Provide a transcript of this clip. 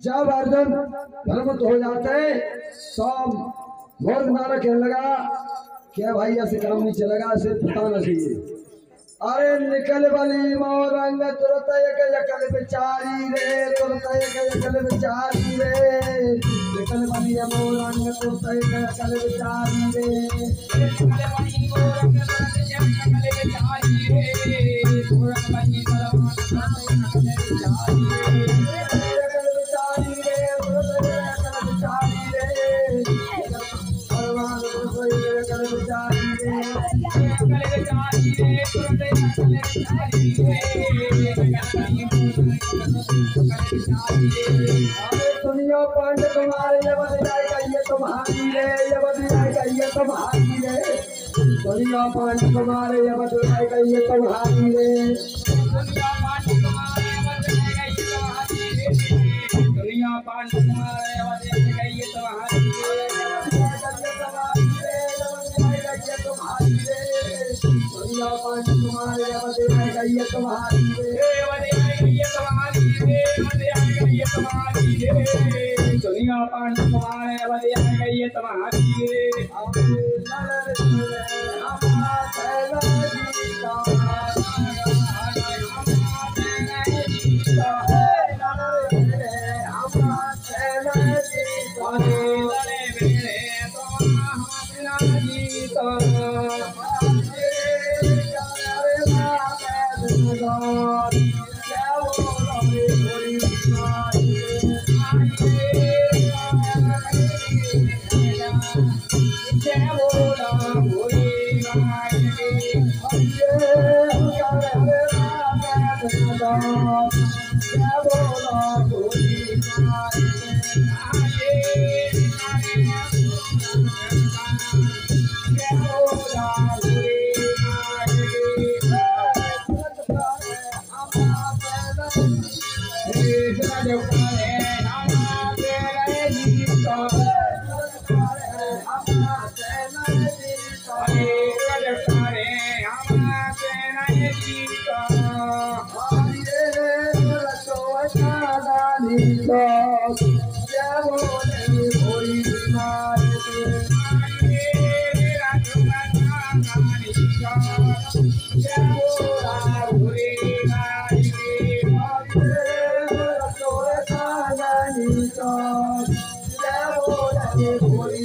जब अर्जुन धर्मत हो जाते तो मोर नारा कहने लगा क्या भाई ऐसे काम नहीं चलेगा, ऐसे बताना चाहिए। अरे निकल वाली मोरंग तुरंत एक यकल बेचारी रे, तुरंत एक यकल बेचारी रे, निकल वाली मोरंग तुरंत एक यकल बेचारी रे, निकल वाली मोरंग तुरंत एक यकल बेचारी रे, तुरंत वाली मोरंग तुरंत एक यकल बेचारी रे, यकल बेचारी रे, तुरंत एक यकल बेचारी रे, भगवान तुरंत एक यकल बेचारी रे, यकल बेचारी रे, तुरंत दुनिया पांड तुम्हारे ये बन जाएगा ये तुम्हारी रे, ये बन जाएगा ये तुम्हारी रे, दुनिया पांड तुम्हारे ये बन जाएगा ये तुम्हारी रे, दुनिया पांड तुम्हारे ये बन जाएगा ये तुम्हारी रे, दुनिया पांड तुम्हारे ये बन जाएगा ये तुम्हारी रे, दुनिया पांड तुम्हारे ये बन जाएगा ये तुम्हारी रे, दुनिया पांड तुम्हारे बन जाएगा ये तुम्हारी रे, Yeah.